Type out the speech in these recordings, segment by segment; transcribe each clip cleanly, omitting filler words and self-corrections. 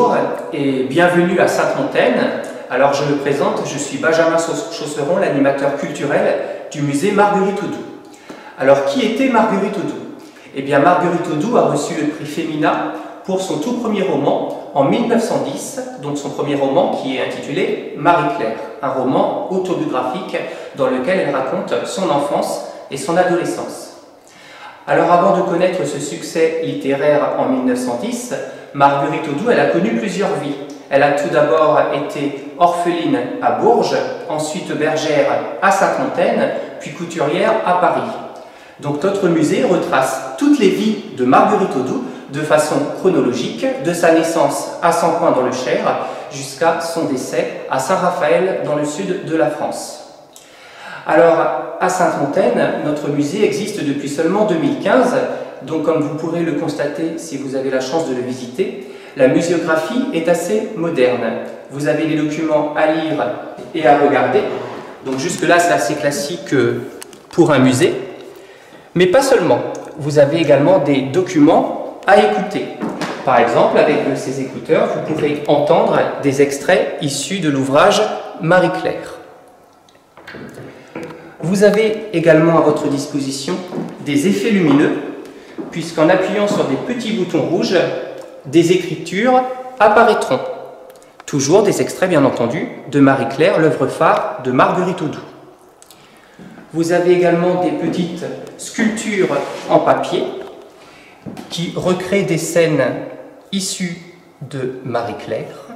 Bonjour et bienvenue à Sainte-Montaine. Alors je me présente, je suis Benjamin Chausseron, l'animateur culturel du musée Marguerite Audoux. Alors qui était Marguerite Audoux? Eh bien Marguerite Audoux a reçu le prix Femina pour son tout premier roman en 1910, donc son premier roman qui est intitulé Marie-Claire, un roman autobiographique dans lequel elle raconte son enfance et son adolescence. Alors avant de connaître ce succès littéraire en 1910, Marguerite Audoux, elle a connu plusieurs vies. Elle a tout d'abord été orpheline à Bourges, ensuite bergère à Sainte-Montaine, puis couturière à Paris. Donc notre musée retrace toutes les vies de Marguerite Audoux de façon chronologique, de sa naissance à Saint-Ouen dans le Cher jusqu'à son décès à Saint-Raphaël dans le sud de la France. Alors, à Sainte-Montaine, notre musée existe depuis seulement 2015, donc comme vous pourrez le constater si vous avez la chance de le visiter, la muséographie est assez moderne. Vous avez les documents à lire et à regarder, donc jusque-là c'est assez classique pour un musée, mais pas seulement. Vous avez également des documents à écouter. Par exemple, avec ces écouteurs, vous pourrez entendre des extraits issus de l'ouvrage Marie-Claire. Vous avez également à votre disposition des effets lumineux, puisqu'en appuyant sur des petits boutons rouges, des écritures apparaîtront. Toujours des extraits, bien entendu, de Marie-Claire, l'œuvre phare de Marguerite Audoux. Vous avez également des petites sculptures en papier qui recréent des scènes issues de Marie-Claire.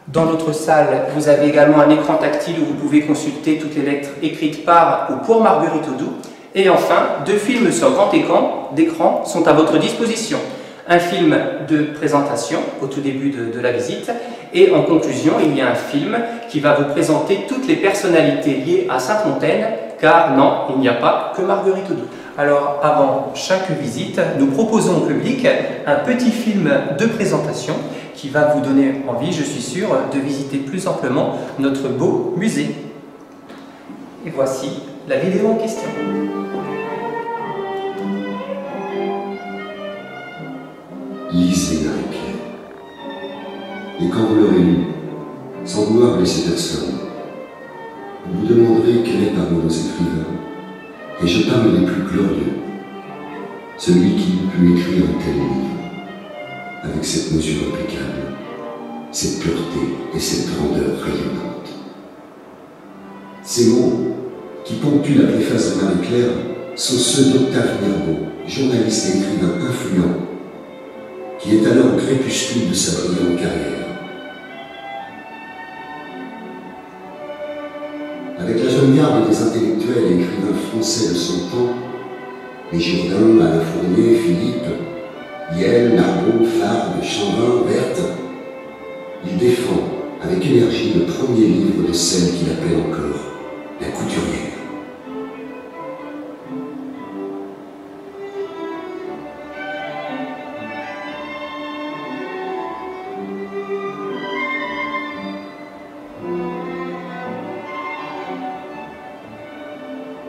Dans notre salle, vous avez également un écran tactile où vous pouvez consulter toutes les lettres écrites par ou pour Marguerite Audoux. Et enfin, deux films sur grand écran sont à votre disposition. Un film de présentation au tout début de la visite et en conclusion, il y a un film qui va vous présenter toutes les personnalités liées à Sainte-Montaine, car non, il n'y a pas que Marguerite Audoux. Alors, avant chaque visite, nous proposons au public un petit film de présentation qui va vous donner envie, je suis sûr, de visiter plus amplement notre beau musée. Et voici la vidéo en question. Lisez Marie-Claire. Et quand vous l'aurez lu, sans vouloir blesser personne, vous vous demanderez quel est parmi nos écrivains, et je parle des plus glorieux, celui qui eût pu écrire un tel livre, avec cette mesure impeccable, cette pureté et cette grandeur rayonnante. Ces mots, qui ponctuent la préface de Marie-Claire, sont ceux d'Octave Mirbeau, journaliste et écrivain influent, qui est alors au crépuscule de sa brillante carrière. Avec la jeune garde des intellectuels et écrivains français de son temps, les Jourdain, Alain Fournier, Philippe, Yel, Narbeau, Fargue, Chambin, Berthe, il défend avec énergie le premier livre de celle qu'il appelle encore la couturière.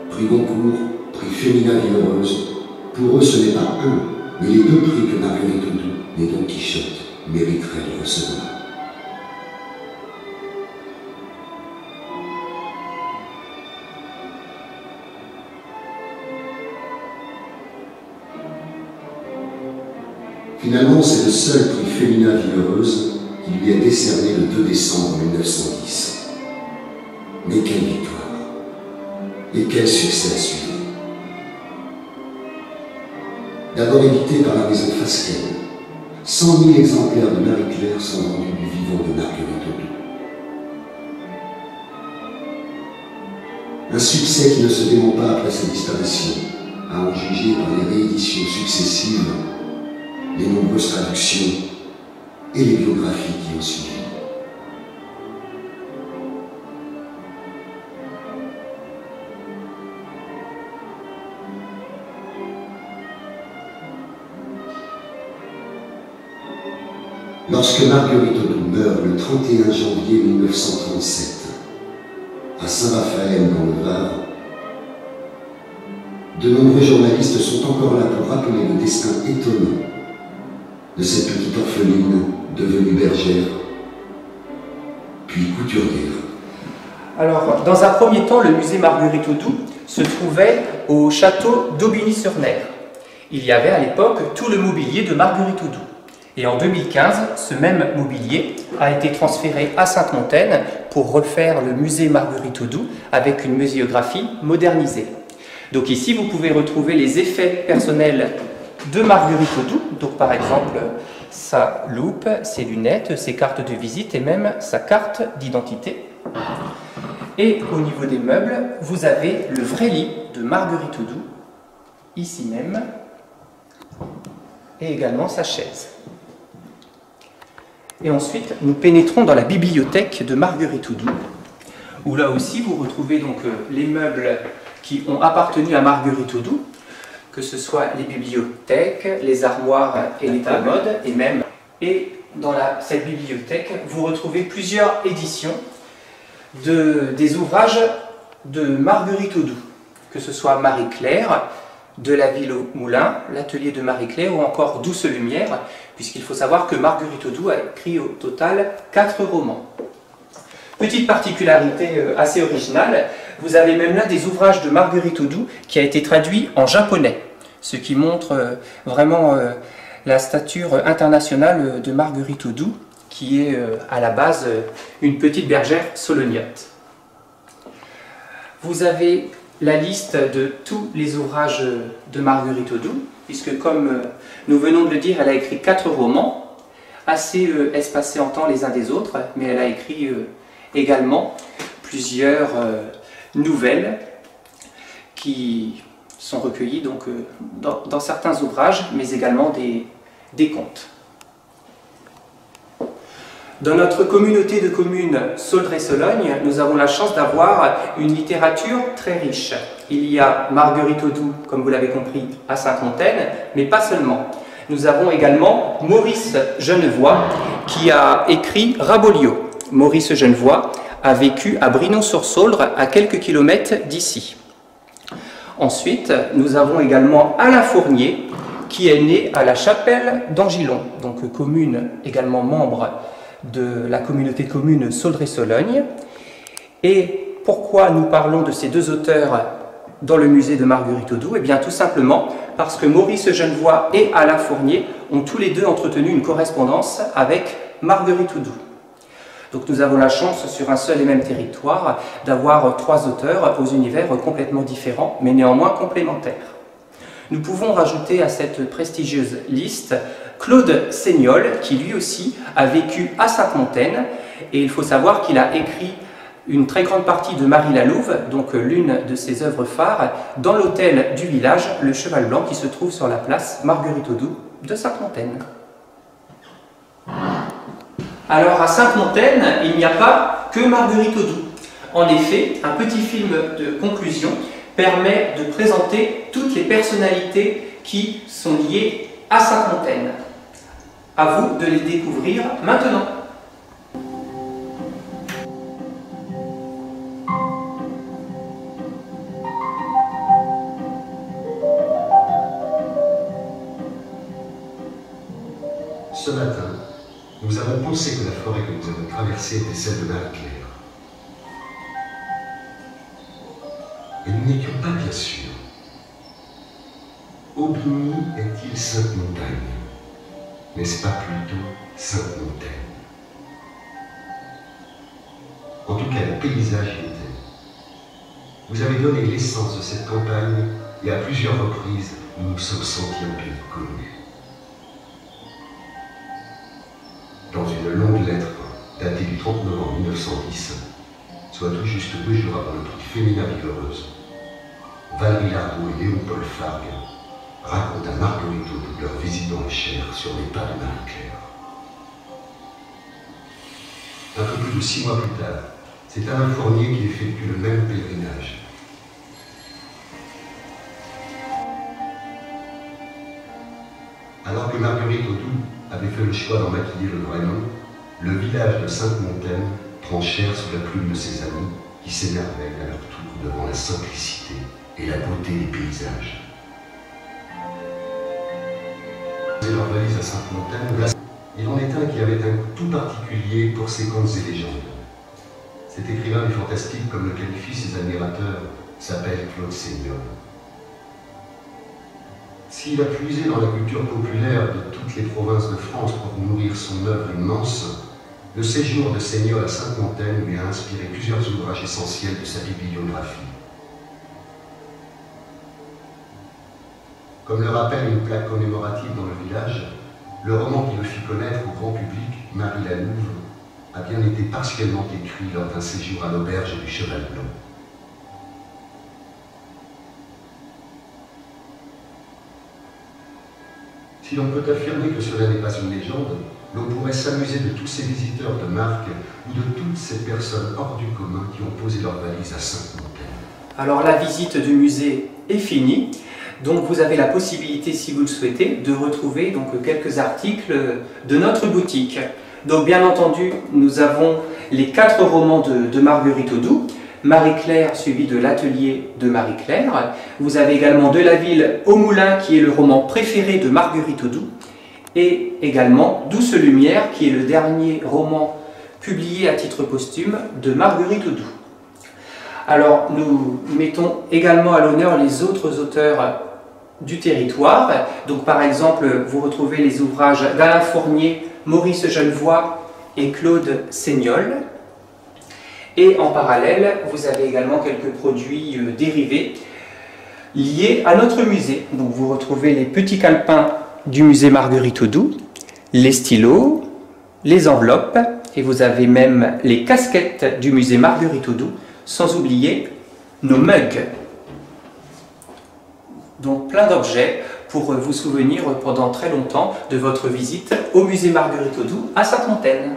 Prix Goncourt, prix Femina Vie Heureuse, pour eux ce n'est pas un, mais les deux prix que Marguerite Audoux, née Don Quichotte, mériterait de recevoir. Finalement, c'est le seul prix Femina Vie Heureuse qui lui est décerné le 2 décembre 1910. Mais quelle victoire! Et quel succès a suivi! D'abord édité par la maison Fasquelle, 100 000 exemplaires de Marie-Claire sont vendus du vivant de Marguerite Audoux. Un succès qui ne se dément pas après sa disparition, à en juger par les rééditions successives, les nombreuses traductions et les biographies qui ont suivi. Lorsque Marguerite Audoux meurt le 31 janvier 1937, à Saint-Raphaël dans le Var, de nombreux journalistes sont encore là pour rappeler le destin étonnant de cette petite orpheline devenue bergère, puis couturière. Alors, dans un premier temps, le musée Marguerite Audoux se trouvait au château d'Aubigny-sur-Ner. Il y avait à l'époque tout le mobilier de Marguerite Audoux. Et en 2015, ce même mobilier a été transféré à Sainte-Montaine pour refaire le musée Marguerite Audoux avec une muséographie modernisée. Donc ici, vous pouvez retrouver les effets personnels de Marguerite Audoux, donc par exemple sa loupe, ses lunettes, ses cartes de visite et même sa carte d'identité. Et au niveau des meubles, vous avez le vrai lit de Marguerite Audoux, ici même, et également sa chaise. Et ensuite, nous pénétrons dans la bibliothèque de Marguerite Audoux, où là aussi vous retrouvez donc les meubles qui ont appartenu à Marguerite Audoux, que ce soit les bibliothèques, les armoires et les commodes, et même. Et dans cette bibliothèque, vous retrouvez plusieurs éditions des ouvrages de Marguerite Audoux, que ce soit Marie-Claire, de la ville au moulin, l'atelier de Marie-Claire ou encore Douce Lumière, puisqu'il faut savoir que Marguerite Audoux a écrit au total 4 romans. Petite particularité assez originale, vous avez même là des ouvrages de Marguerite Audoux qui a été traduit en japonais, ce qui montre vraiment la stature internationale de Marguerite Audoux, qui est à la base une petite bergère solognote. Vous avez la liste de tous les ouvrages de Marguerite Audoux, puisque comme nous venons de le dire, elle a écrit 4 romans, assez espacés en temps les uns des autres, mais elle a écrit également plusieurs nouvelles qui sont recueillies donc, dans certains ouvrages, mais également des contes. Dans notre communauté de communes Sauldre-et-Sologne, nous avons la chance d'avoir une littérature très riche. Il y a Marguerite Audoux, comme vous l'avez compris, à Sainte-Montaine, mais pas seulement. Nous avons également Maurice Genevoix, qui a écrit Rabelais. Maurice Genevoix a vécu à Brinon-sur-Sauldre, à quelques kilomètres d'ici. Ensuite, nous avons également Alain Fournier, qui est né à la Chapelle d'Angillon, donc commune également membre de la communauté de communes Sauldre-et-Sologne. Et pourquoi nous parlons de ces deux auteurs dans le musée de Marguerite Audoux? Eh bien tout simplement parce que Maurice Genevoix et Alain Fournier ont tous les deux entretenu une correspondance avec Marguerite Audoux. Donc nous avons la chance sur un seul et même territoire d'avoir 3 auteurs aux univers complètement différents mais néanmoins complémentaires. Nous pouvons rajouter à cette prestigieuse liste Claude Seignol, qui lui aussi a vécu à Sainte-Montaine, et il faut savoir qu'il a écrit une très grande partie de Marie Lalouve, donc l'une de ses œuvres phares, dans l'hôtel du village, le Cheval Blanc, qui se trouve sur la place Marguerite Audoux de Sainte-Montaine. Alors à Sainte-Montaine, il n'y a pas que Marguerite Audoux. En effet, un petit film de conclusion permet de présenter toutes les personnalités qui sont liées à Sainte-Montaine. À vous de les découvrir maintenant. Ce matin, nous avons pensé que la forêt que nous avons traversée était celle de Marie-Claire. Et nous n'étions pas bien sûrs. Aubigny est-il Sainte-Montagne? N'est-ce pas plutôt Sainte-Montaine? En tout cas, le paysage y était. Vous avez donné l'essence de cette campagne et à plusieurs reprises, nous nous sommes sentis un peu connus. Dans une longue lettre datée du 30 novembre 1910, soit tout juste 2 jours avant le prix Féminin Vigoureuse, Valérie Larbaud et Léopold Fargue racontent à Marguerite Audoux leur visite dans la chair sur les pas de Marie-Claire. Un peu plus de 6 mois plus tard, c'est Alain Fournier qui effectue le même pèlerinage. Alors que Marguerite Audoux avait fait le choix d'en maquiller le vrai nom, le village de Sainte-Montaine prend chair sous la plume de ses amis qui s'émerveillent à leur tour devant la simplicité et la beauté des paysages. Leur valise à Sainte-Montaine, il en est un qui avait un goût tout particulier pour ses contes et légendes. Cet écrivain du fantastique, comme le qualifient ses admirateurs, s'appelle Claude Seignolle. S'il a puisé dans la culture populaire de toutes les provinces de France pour nourrir son œuvre immense, le séjour de Seignolle à Sainte-Montaine lui a inspiré plusieurs ouvrages essentiels de sa bibliographie. Comme le rappelle une plaque commémorative dans le village, le roman qui le fit connaître au grand public, Marie la Louve, a bien été partiellement écrit lors d'un séjour à l'auberge du Cheval Blanc. Si l'on peut affirmer que cela n'est pas une légende, l'on pourrait s'amuser de tous ces visiteurs de marque ou de toutes ces personnes hors du commun qui ont posé leurs valises à Sainte-Montaine. Alors la visite du musée est finie, donc vous avez la possibilité, si vous le souhaitez, de retrouver donc quelques articles de notre boutique. Donc bien entendu, nous avons les 4 romans de Marguerite Audoux, Marie-Claire suivi de l'atelier de Marie-Claire. Vous avez également De la ville au moulin qui est le roman préféré de Marguerite Audoux et également Douce lumière qui est le dernier roman publié à titre posthume de Marguerite Audoux. Alors nous mettons également à l'honneur les autres auteurs du territoire. Donc par exemple, vous retrouvez les ouvrages d'Alain Fournier, Maurice Genevoix et Claude Seignolle. Et en parallèle, vous avez également quelques produits dérivés liés à notre musée. Donc vous retrouvez les petits calepins du musée Marguerite Audoux, les stylos, les enveloppes, et vous avez même les casquettes du musée Marguerite Audoux, sans oublier nos mugs. Donc plein d'objets pour vous souvenir pendant très longtemps de votre visite au musée Marguerite Audoux à Sainte-Montaine.